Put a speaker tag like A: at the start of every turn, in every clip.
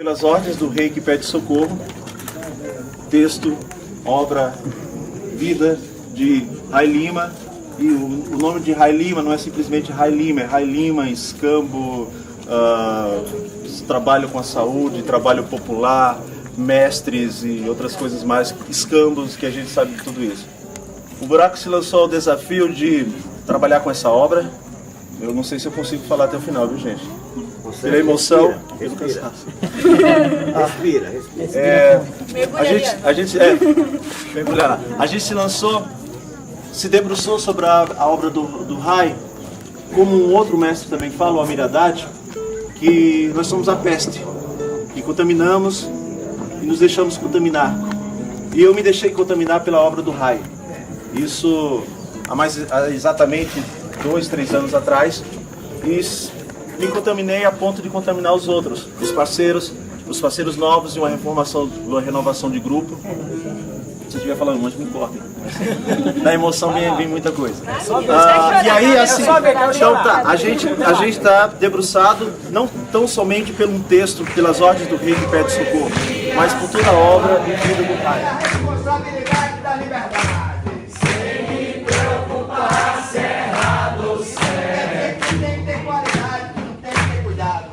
A: Pelas ordens do rei que pede socorro, texto, obra, vida de Rai Lima. E o nome de Rai Lima não é simplesmente Rai Lima, é Rai Lima, escambo, trabalho com a saúde, trabalho popular, mestres e outras coisas mais, escambos, que a gente sabe de tudo isso. O Buraco se lançou ao desafio de trabalhar com essa obra. Eu não sei se eu consigo falar até o final, viu, gente? Pela emoção.
B: Respira.
A: A gente se lançou, se debruçou sobre a obra do Rai, como um outro mestre também fala, o Amir Haddad, que nós somos a peste, que contaminamos e nos deixamos contaminar. E eu me deixei contaminar pela obra do Rai. Isso há exatamente 2, 3 anos atrás, e me contaminei a ponto de contaminar os outros, os parceiros novos, e uma renovação de grupo. Se eu estiver falando muito, me importa. Da emoção vem muita coisa. E aí, assim, então tá, a gente está debruçado não tão somente pelo um texto, pelas ordens do rei que pede socorro, mas por toda a obra e vida do Pai.
C: A responsabilidade da liberdade. Sem me preocupar se é errado ou certo. Tem que ter qualidade, não tem que ter cuidado.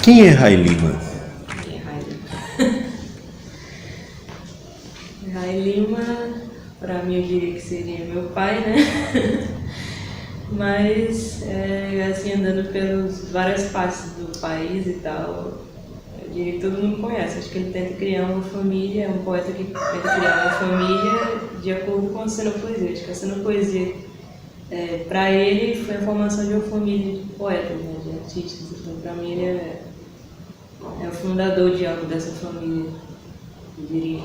B: Quem é Rai Lima?
D: Rai Lima, para mim eu diria que seria meu pai, né? Mas, assim, andando pelas várias partes do país e tal, eu diria que todo mundo conhece. Acho que ele tenta criar uma família, é um poeta que tenta criar uma família de acordo com a cenopoesia. Acho que a cenopoesia, para ele, foi a formação de uma família de poetas, né? De artistas. Então, para mim, ele é o fundador de algo dessa família, eu diria.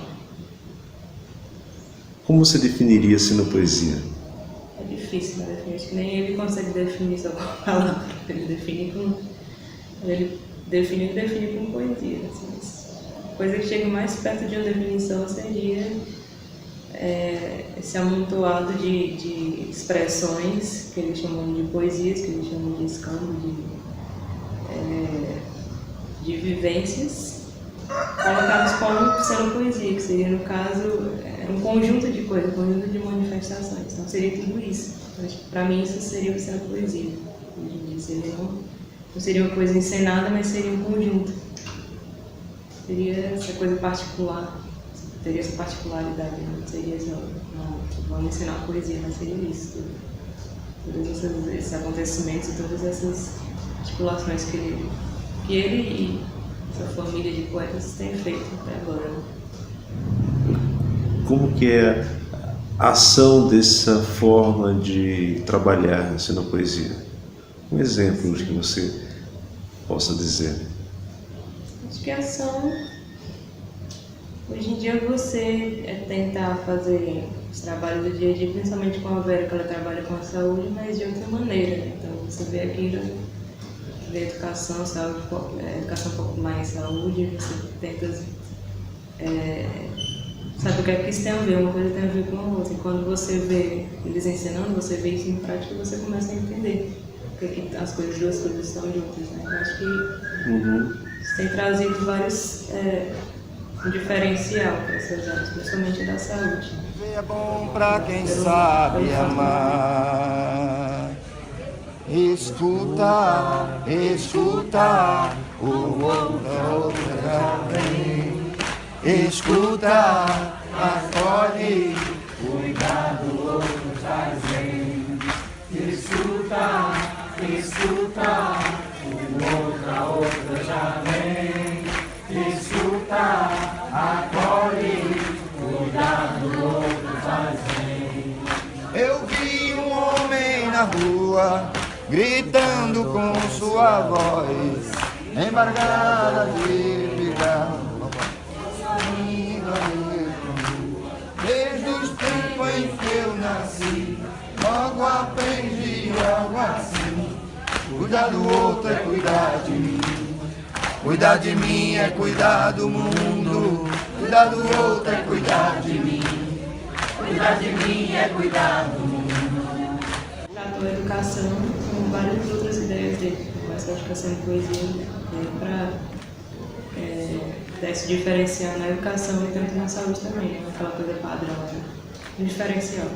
B: Como você definiria senopoesia?
D: É difícil de definir, acho que nem ele consegue definir só com a palavra. Ele define com poesia. Assim. A coisa que chega mais perto de uma definição seria esse amontoado de expressões que eles chamam de poesias, que eles chamam de escambo, de vivências, colocados como sendo poesia, que seria, no caso, um conjunto de coisas, um conjunto de manifestações. Então seria tudo isso. Para mim isso seria sendo poesia. Não seria uma coisa encenada, mas seria um conjunto. Seria essa coisa particular, teria essa particularidade, não seria vamos ensinar poesia, mas seria isso. Todos esses acontecimentos e todas essas articulações que ele e essa família de poetas têm feito até agora.
B: Como que é a ação dessa forma de trabalhar a senopoesia? Um exemplo de que você possa dizer.
D: Acho que a ação, hoje em dia, você tentar fazer os trabalhos do dia a dia, principalmente com a Vera, que ela trabalha com a saúde, mas de outra maneira, né? Então você vê aqui da educação, saúde, educação popular em saúde, você tenta sabe o que é que isso tem a ver, uma coisa tem a ver com a outra. E quando você vê eles ensinando, você vê isso em prática, você começa a entender porque que as duas coisas estão juntas, né? Eu acho que isso tem trazido vários diferencial para essas áreas, principalmente da saúde.
C: É bom pra quem sabe amar. Escuta, o outro já vem. Escuta, acolhe, cuida do outro já vem. Escuta, o outro já vem. Escuta, acolhe, cuida do outro já vem. Eu vi um homem na rua, gritando com sua voz, embargada de brigar. Desde os tempos em que eu nasci, logo aprendi algo assim. Cuidar do outro é cuidar de mim. Cuidar de mim é cuidar do mundo. Cuidar do outro é cuidar de mim. Cuidar de mim é cuidar do mundo.
D: educação, com várias outras ideias dele. Mas acho que a Cena e Poesia veio para se diferenciar na educação e tanto na saúde também, né? Aquela coisa padrão, né? Um diferencial.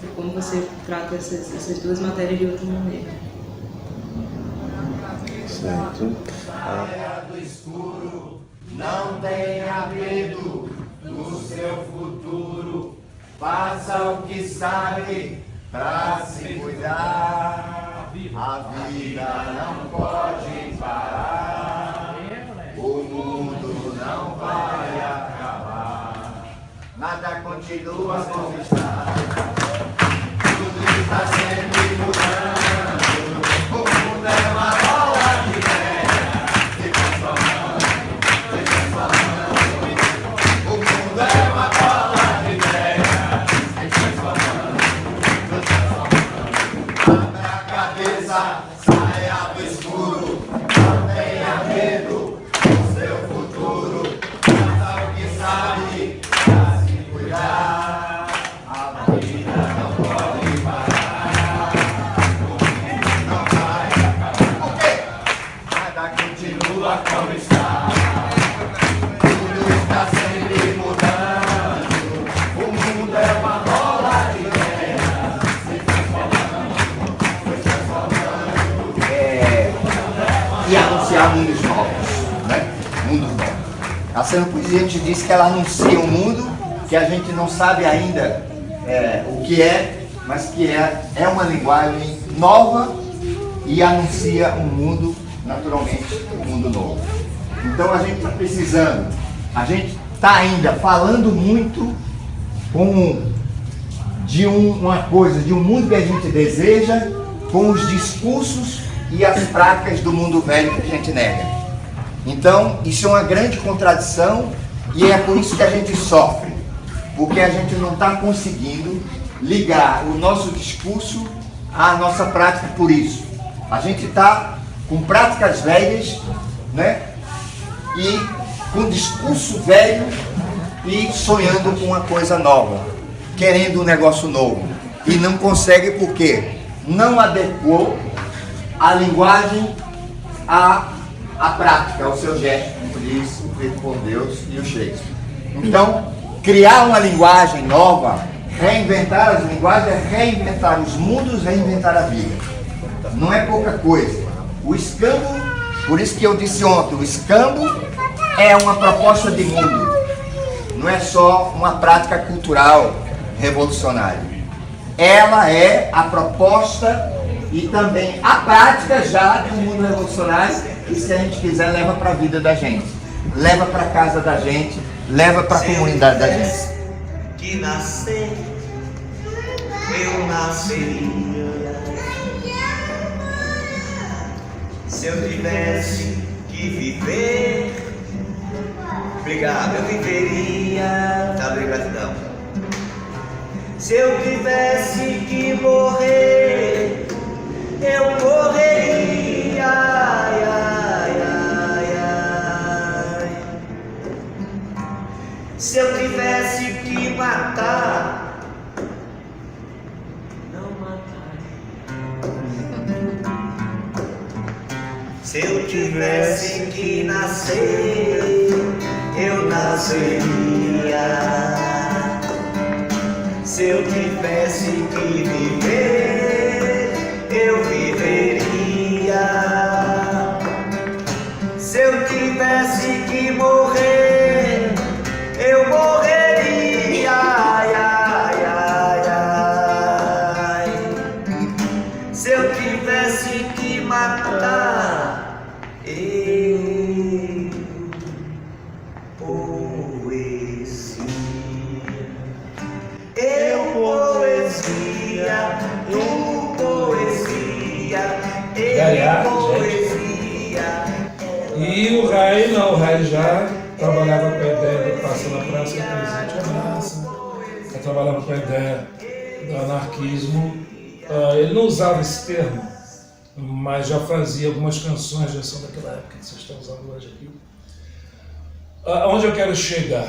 D: E como você trata essas duas matérias de outra maneira.
B: Certo.
C: Do escuro, não tenha medo do seu futuro. Faça o que sabe pra se cuidar. A vida não pode parar. O mundo não vai acabar. Nada continua como está. Tudo está sempre mudando. O mundo é uma bola de neve, se transformando, se transformando. O mundo é uma bola de neve, se transformando, se transformando. Abra a cabeça, saia do escuro, não tenha medo do seu futuro. Faça o que sabe pra se cuidar. A vida não pode parar. O mundo não vai acabar. Por quê? Nada continua como está. Tudo está sempre mudando. O mundo é uma bola de terra, se transformando, se transformando. E anunciar mundos novos, né? Mundos novos. A Cena Poesia, a gente disse que ela anuncia um mundo que a gente não sabe ainda o que é, mas que é uma linguagem nova e anuncia um mundo, naturalmente, um mundo novo. Então a gente está precisando, a gente está ainda falando muito uma coisa, de um mundo que a gente deseja, com os discursos e as práticas do mundo velho que a gente nega. Então, isso é uma grande contradição e é por isso que a gente sofre, porque a gente não está conseguindo ligar o nosso discurso à nossa prática por isso. A gente está com práticas velhas, né? E com discurso velho e sonhando com uma coisa nova, querendo um negócio novo. E não consegue porque não adequou a linguagem à prática, ao seu gesto, como diz o feito por Deus e o Shakespeare. Então, criar uma linguagem nova, reinventar as linguagens, é reinventar os mundos, reinventar a vida. Não é pouca coisa. O escambo, por isso que eu disse ontem, o escambo é uma proposta de mundo. Não é só uma prática cultural revolucionária. Ela é a proposta e também a prática já de um mundo revolucionário, que se a gente quiser leva para a vida da gente, leva para a casa da gente, leva para a comunidade da gente.
E: Que nascer, eu nasceria. Se eu tivesse que viver, obrigado, eu viveria. Tá bem, gratidão. Se eu tivesse que morrer, eu morreria. Ai, ai, ai, ai. Se eu tivesse que matar, não mataria. Se eu tivesse que nascer, eu nasceria. Se eu tivesse que viver, eu viveria. Se eu tivesse que morrer, eu morreria. Ai, ai, ai, ai. Se eu tivesse que matar, eu poesia. Eu poesia, tu poesia, eu poesia.
F: E o Rai não, o Rai já trabalhava com a ideia do Praça na Praça, Presente a Massa, já trabalhava com a ideia do anarquismo. Ele não usava esse termo, mas já fazia algumas canções, já são daquela época que vocês estão usando hoje aqui. Onde eu quero chegar?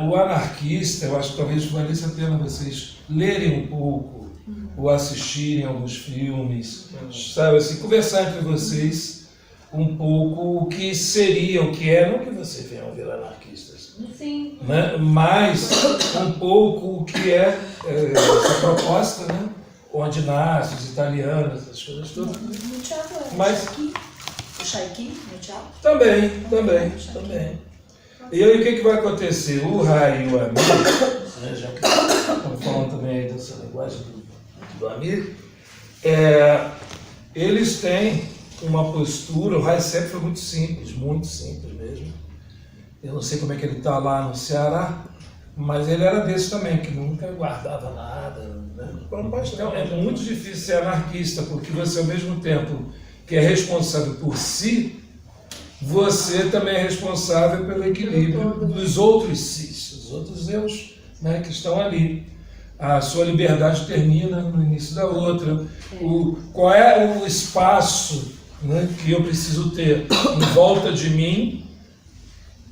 F: O anarquista, eu acho que talvez valesse a pena vocês lerem um pouco ou assistirem alguns filmes, sabe, assim, conversar entre vocês um pouco o que seria, o que é, não que vocês venham ver anarquistas,
D: Sim.
F: né? Mas um pouco o que é essa proposta, né? Onde nasce, os italianos, essas coisas todas.
G: No teatro é
F: Mas-
G: o Chaiki no teatro?
F: Também. E aí o que vai acontecer? O Rai e o Amir, né, já que estamos falando também aí dessa linguagem do Amir, eles têm uma postura, o Rai sempre foi muito simples mesmo. Eu não sei como é que ele está lá no Ceará, mas ele era desse também, que nunca guardava nada. Né? Então, é muito difícil ser anarquista, porque você, ao mesmo tempo que é responsável por si, você também é responsável pelo equilíbrio dos outros sis, os outros eus, né, que estão ali. A sua liberdade termina no início da outra. Qual é o espaço, né, que eu preciso ter em volta de mim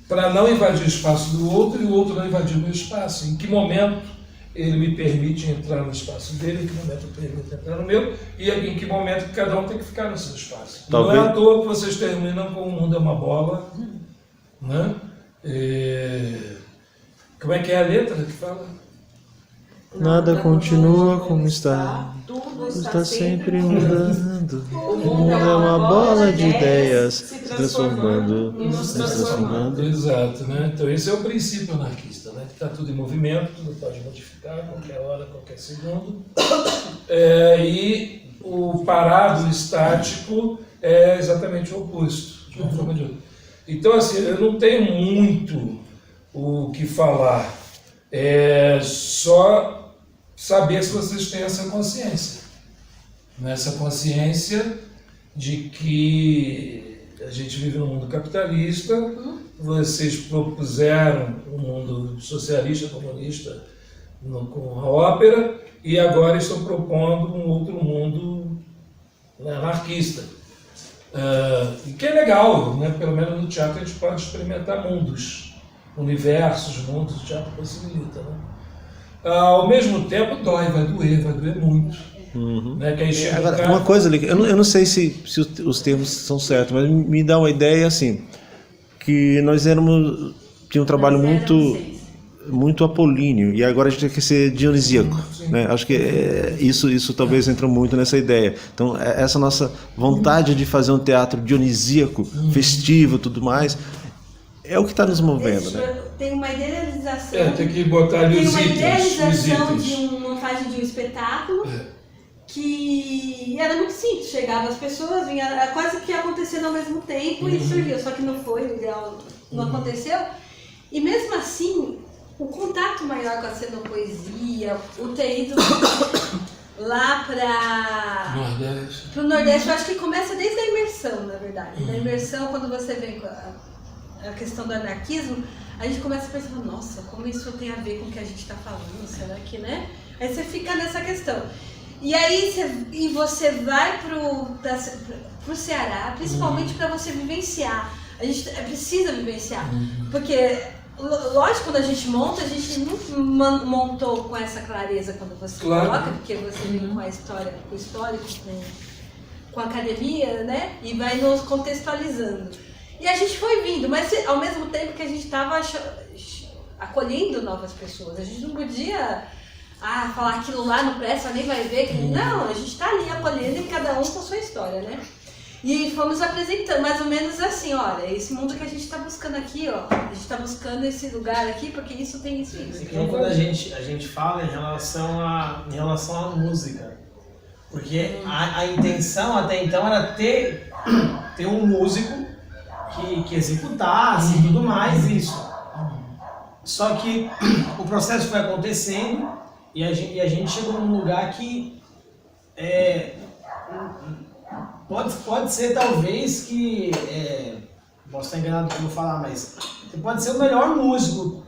F: para não invadir o espaço do outro e o outro não invadir o meu espaço? Em que momento ele me permite entrar no espaço dele, em que momento eu permito entrar no meu, e em que momento cada um tem que ficar no seu espaço.
B: Talvez...
F: Não é à toa que vocês terminam com o mundo é uma bola, né? Como é que é a letra que fala?
H: Nada continua como está.
G: Tudo
H: Está sempre mudando. O mundo é uma bola de ideias se transformando.
F: Exato, né? Então esse é o princípio anarquista, né? Que está tudo em movimento, tudo pode modificar a qualquer hora, a qualquer segundo. E o parado, o estático, é exatamente o oposto, de uma forma ou de outra. Então, assim, eu não tenho muito o que falar. É só saber se vocês têm essa consciência. Essa consciência de que a gente vive num mundo capitalista, vocês propuseram um mundo socialista, comunista com a ópera, e agora estão propondo um outro mundo anarquista. Que é legal, né? Pelo menos no teatro a gente pode experimentar mundos, universos, mundos, o teatro possibilita, né? Ao mesmo tempo vai doer muito. Né? Que aí chega
B: Agora, uma coisa ali, eu não sei se os termos são certos, mas me dá uma ideia assim, que nós tinha um trabalho muito apolíneo, e agora a gente tem que ser dionisíaco, né? Acho que isso talvez entra muito nessa ideia. Então, essa nossa vontade de fazer um teatro dionisíaco, festivo, tudo mais, é o que está nos movendo, né?
G: Tem uma idealização.
F: Tem que botar ali os itens.
G: Tem uma idealização de uma montagem de um espetáculo que era muito simples. Chegava as pessoas, vinha quase que acontecendo ao mesmo tempo e surgiu. Só que não foi, o ideal não aconteceu. E mesmo assim, o contato maior com a cenopoesia, o ter ido lá para o Nordeste, eu acho que começa desde a imersão, na verdade. Na imersão, quando você vem com a questão do anarquismo, a gente começa a pensar, nossa, como isso tem a ver com o que a gente está falando, será que, né? Aí você fica nessa questão. E aí você vai pro Ceará, principalmente para você vivenciar. A gente precisa vivenciar, porque, lógico, quando a gente monta, a gente não montou com essa clareza quando você coloca, porque você vem com a história, com o histórico, com a academia, né? E vai nos contextualizando. E a gente foi vindo, mas ao mesmo tempo que a gente estava acolhendo novas pessoas, a gente não podia falar aquilo lá não presta, nem vai ver. Não, a gente está ali acolhendo e cada um com sua história, né? E fomos apresentando, mais ou menos assim, olha, esse mundo que a gente está buscando aqui, ó, a gente está buscando esse lugar aqui porque isso tem isso e isso.
E: Então, quando a gente fala em relação à música, porque a intenção até então era ter um músico que executasse e tudo mais isso. Só que o processo foi acontecendo e a gente chegou num lugar que pode ser talvez que posso estar enganado no que eu vou falar, mas você pode ser o melhor músico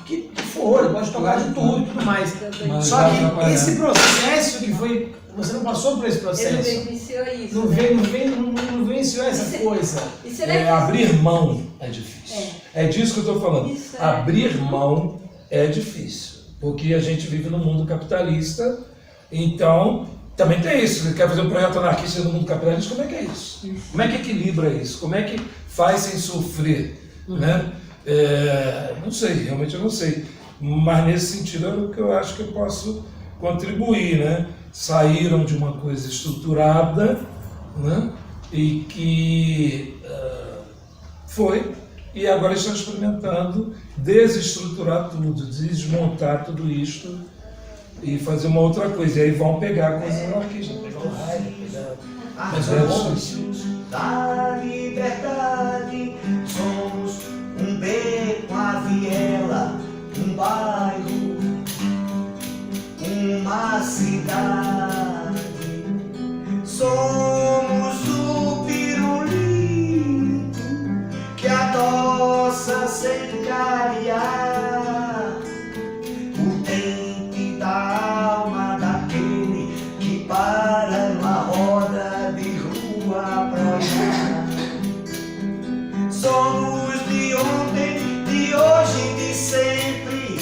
E: que for, pode tocar de tudo e tudo mais. Só que esse processo que foi, você não passou por esse processo.
G: Ele vivenciou isso.
E: Não vivenciou essa coisa.
F: Abrir mão é difícil. É disso que eu estou falando. Abrir mão é difícil, porque a gente vive num mundo capitalista Então, também tem isso. Você quer fazer um projeto anarquista no mundo capitalista, como é que é isso? Como é que equilibra isso? Como é que faz sem sofrer? Né? Não sei, realmente eu não sei. Mas nesse sentido é o que eu acho que eu posso contribuir, né? Saíram de uma coisa estruturada, né? E que foi, e agora estão experimentando desestruturar tudo, desmontar tudo isto e fazer uma outra coisa. E aí vão pegar com os anarquistas, pegar o raio,
I: da liberdade, somos um beco, uma viela, um bairro, uma cidade. Somos o pirulito que adoça sem cariar, o dente da alma daquele que para uma roda de rua pra olhar. Somos de ontem, de hoje, de sempre,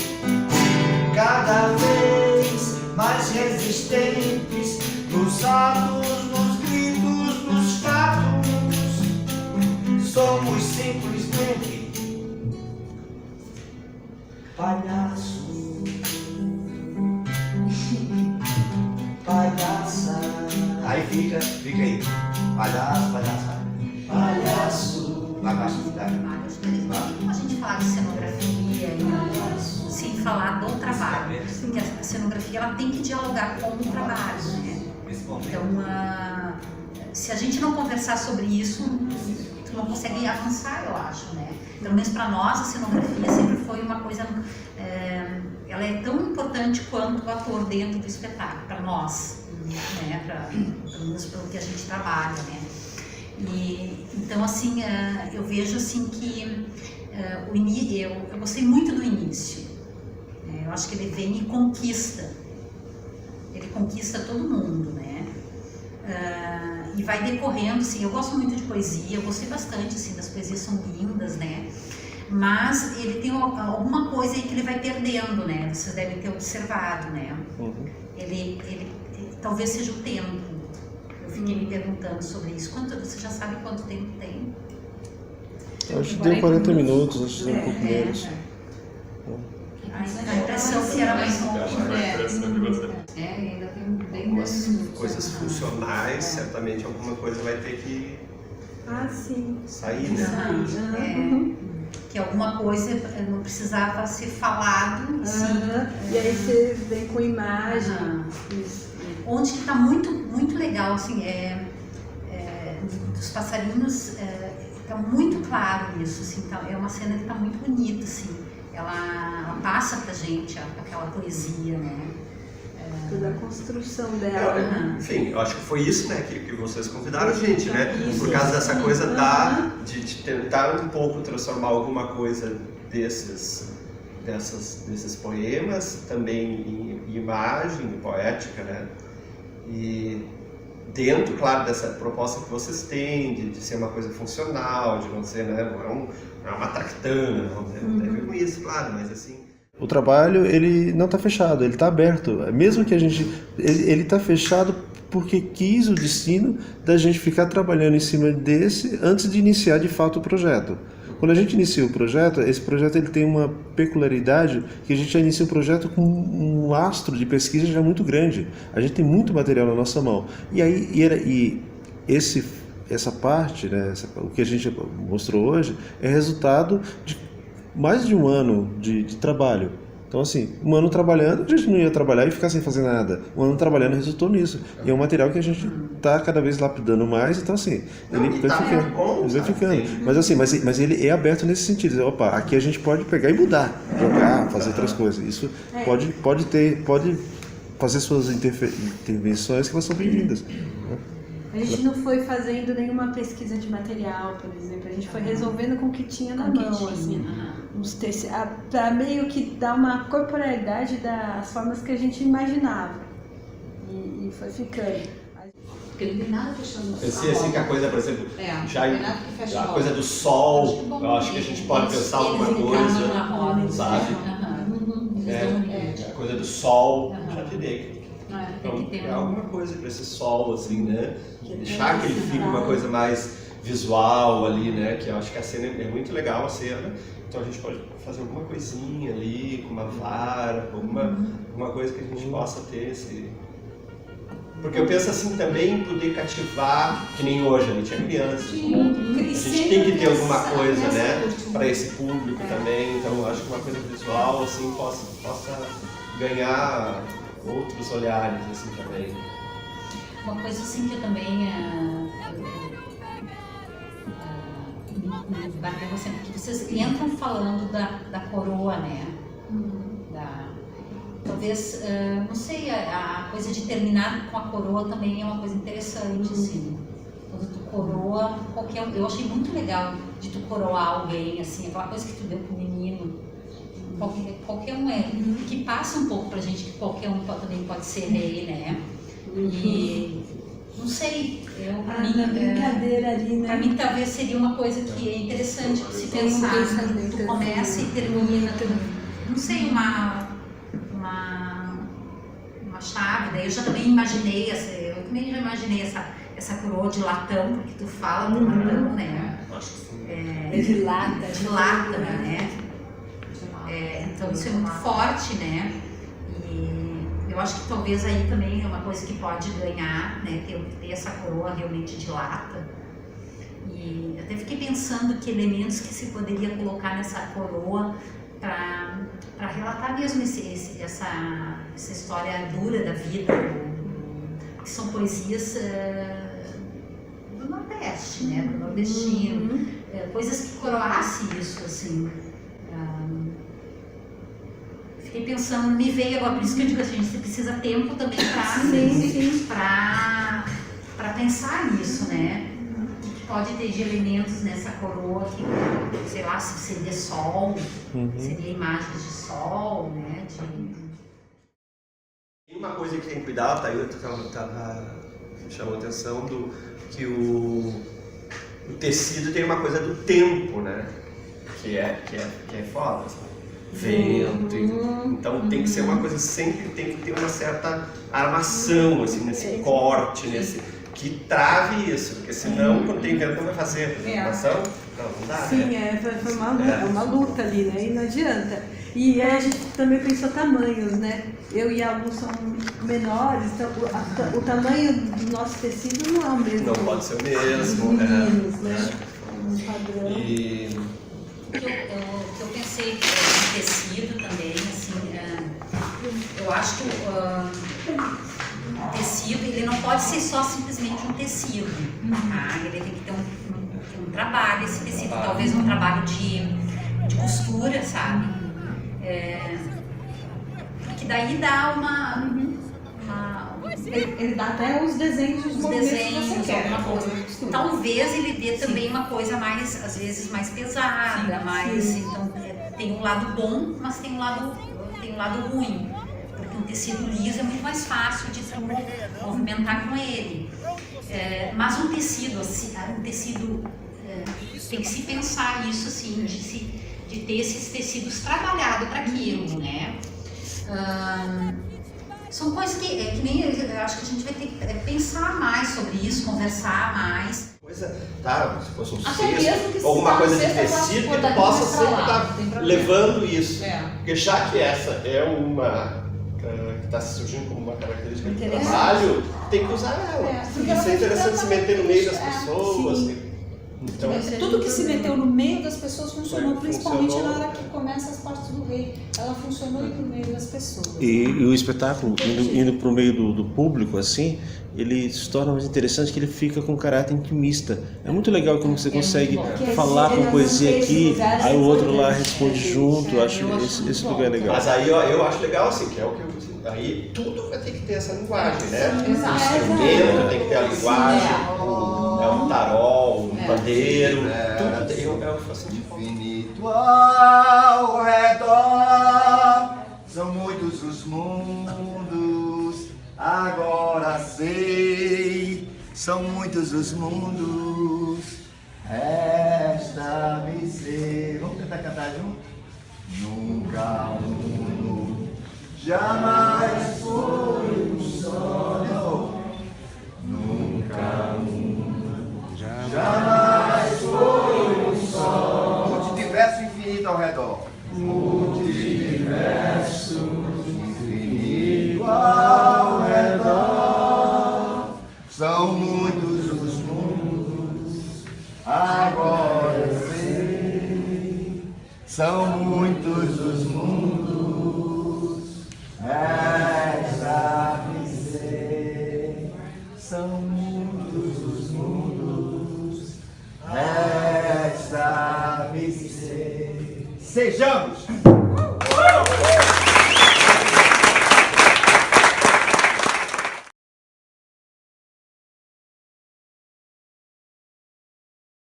I: cada vez mais resistentes nos atos, nos gritos, nos fatos. Somos simplesmente palhaço, palhaça. Aí fica aí, palhaço, palhaça, palhaço.
J: A gente falar de cenografia e sem falar do trabalho, porque a cenografia ela tem que dialogar com o trabalho, né? Então, se a gente não conversar sobre isso, tu não consegue avançar, eu acho, né? Pelo menos para nós, a cenografia sempre foi uma coisa, ela é tão importante quanto o ator dentro do espetáculo, para nós, né? Pelo menos pelo que a gente trabalha, né? E, então, assim, eu vejo assim que eu gostei muito do início. Eu acho que ele vem e conquista. Ele conquista todo mundo, né? E vai decorrendo, assim, eu gosto muito de poesia, eu gostei bastante, assim, das poesias são lindas, né? Mas ele tem alguma coisa aí que ele vai perdendo, né? Vocês devem ter observado, né? Ele talvez seja o tempo. Eu fiquei me perguntando sobre isso. Você já sabe quanto tempo tem?
B: Acho que deu 40 minutos, acho que deu um pouco menos.
J: A impressão que era mais longe.
K: Ainda tem bem algumas coisas funcionais, certamente alguma coisa vai ter que sair, né?
J: Que alguma coisa não precisava ser falado.
G: E aí você vem com imagem.
J: Onde que está muito, muito legal, assim, dos passarinhos, está muito claro isso, assim, é uma cena que está muito bonita, assim, ela passa pra gente aquela poesia, né?
G: Toda a construção dela.
K: Enfim, eu acho que foi isso, né, que vocês convidaram a gente, né? Por causa dessa coisa de tentar um pouco transformar alguma coisa desses poemas também em imagem poética, né? E dentro, claro, dessa proposta que vocês têm de ser uma coisa funcional, de não ser, né, não é uma tractana, não tem a ver com isso, claro, mas assim...
B: O trabalho, ele não está fechado, ele está aberto. Mesmo que a gente... Ele está fechado porque quis o destino da gente ficar trabalhando em cima desse antes de iniciar de fato o projeto. Quando a gente inicia o projeto, esse projeto ele tem uma peculiaridade que a gente já inicia o projeto com um lastro de pesquisa já muito grande. A gente tem muito material na nossa mão. E aí, essa parte, né, o que a gente mostrou hoje, é resultado de mais de um ano de trabalho. Então, assim, um ano trabalhando, a gente não ia trabalhar e ficar sem fazer nada. Um ano trabalhando resultou nisso. E é um material que a gente está cada vez lapidando mais, então, assim, ele vai ficando. Mas, assim, mas ele é aberto nesse sentido. Opa, aqui a gente pode pegar e mudar, jogar, fazer outras coisas. Isso pode fazer suas intervenções que elas são bem-vindas.
G: A gente não foi fazendo nenhuma pesquisa de material, por exemplo. A gente foi resolvendo com o que tinha na mão, assim. Para meio que dar uma corporeidade das formas que a gente imaginava. E foi ficando.
K: Porque não tem nada fechando. Pensei assim que a coisa, por exemplo, a coisa do sol, eu acho que a gente pode pensar alguma coisa, sabe? A coisa do sol, já te dei.
J: Tem que ter
K: alguma coisa para esse sol, assim, né? Deixar que ele fique uma coisa mais visual ali, né? Que eu acho que a cena é muito legal, a cena. Então a gente pode fazer alguma coisinha ali, com uma vara, alguma coisa que a gente possa ter esse... Porque eu penso assim também em poder cativar, que nem hoje, a gente é criança. A gente tem que ter alguma coisa, né, para esse público também. Então eu acho que uma coisa visual assim possa ganhar outros olhares assim também.
J: Uma coisa assim que eu também me bateu assim, porque vocês entram falando da coroa, né? Talvez, não sei, a coisa de terminar com a coroa também é uma coisa interessante, assim. Quando tu coroa, eu achei muito legal de tu coroar alguém, assim, aquela coisa que tu deu pro menino. Qualquer um que passa um pouco pra gente que qualquer um também pode ser rei, né? E não sei, pra mim,
G: brincadeira ali, né?
J: Pra mim talvez seria uma coisa que é interessante se pensar. Tu começa e termina, não sei, uma chave, daí eu já também imaginei, essa coroa de latão, porque tu fala do latão, né?
G: De lata,
J: né? Então isso é muito forte, né? E eu acho que talvez aí também é uma coisa que pode ganhar, né? Ter essa coroa realmente de lata. E até fiquei pensando que elementos que se poderia colocar nessa coroa para relatar mesmo essa história dura da vida, que são poesias do Nordeste, né? Do nordestino, coisas que coroassem isso, assim. Fiquei pensando, me veio agora, por isso que eu digo assim, a gente precisa tempo também para pensar nisso, né? Pode ter de elementos nessa coroa que, sei lá, se seria sol, seria imagens de sol, né?
K: Tem uma coisa que tem que cuidar, tá aí, chamou a atenção que o tecido tem uma coisa do tempo, né? Que é foda, sabe? Vento, então tem que ser uma coisa, sempre tem que ter uma certa armação, assim, nesse corte, que trave isso, porque senão quando tem vento não vai fazer armação, não dá,
G: sim,
K: né?
G: Foi uma luta ali, né? E não adianta. E a gente também pensou tamanhos, né? Eu e a Lu são menores, então o tamanho do nosso tecido não é o mesmo.
K: Não pode ser o mesmo,
G: meninos, né? Um padrão.
K: E
J: eu pensei em tecido também, assim, eu acho que o tecido, ele não pode ser só simplesmente um tecido, tá? Ele tem que ter um trabalho, esse tecido, talvez um trabalho de costura, sabe? Que daí dá
G: ele dá até os desenhos dos movimentos que você quer.
J: Talvez ele dê também uma coisa mais, às vezes, mais pesada, então tem um lado bom, mas tem um lado ruim. Porque um tecido liso é muito mais fácil de movimentar com ele. Mas um tecido tem que se pensar isso, assim, de ter esses tecidos trabalhados para aquilo, né? São coisas que nem eu acho que a gente vai ter que pensar mais sobre isso, conversar mais.
K: Tá, se fosse um cesto, alguma coisa de tecido que tu possa sempre estar levando isso. Porque já que essa é uma que está surgindo como uma característica do trabalho, tem que usar ela. Isso é interessante se meter no meio das pessoas. Então,
L: tudo que se meteu no meio das pessoas funcionou, principalmente na hora que começa as partes do rei. Ela funcionou no meio das pessoas.
B: E o espetáculo, indo para o meio do público, assim, ele se torna mais interessante, que ele fica com caráter intimista. É muito legal como você consegue falar com poesia aqui, aí o outro lá responde junto. Eu acho esse lugar legal.
K: Mas aí eu acho legal, assim, que é o que eu aí tudo vai ter que ter essa linguagem, né? O instrumento tem que ter a linguagem, o tarol, o pandeiro, tudo tem eu faço
C: infinito ao redor, são muitos os mundos, agora sei, são muitos os mundos, resta-me ser. Vamos cantar junto? Nunca um mundo jamais foi um só. São muitos os mundos, resta-me ser. São muitos os mundos, resta-me ser. Sejamos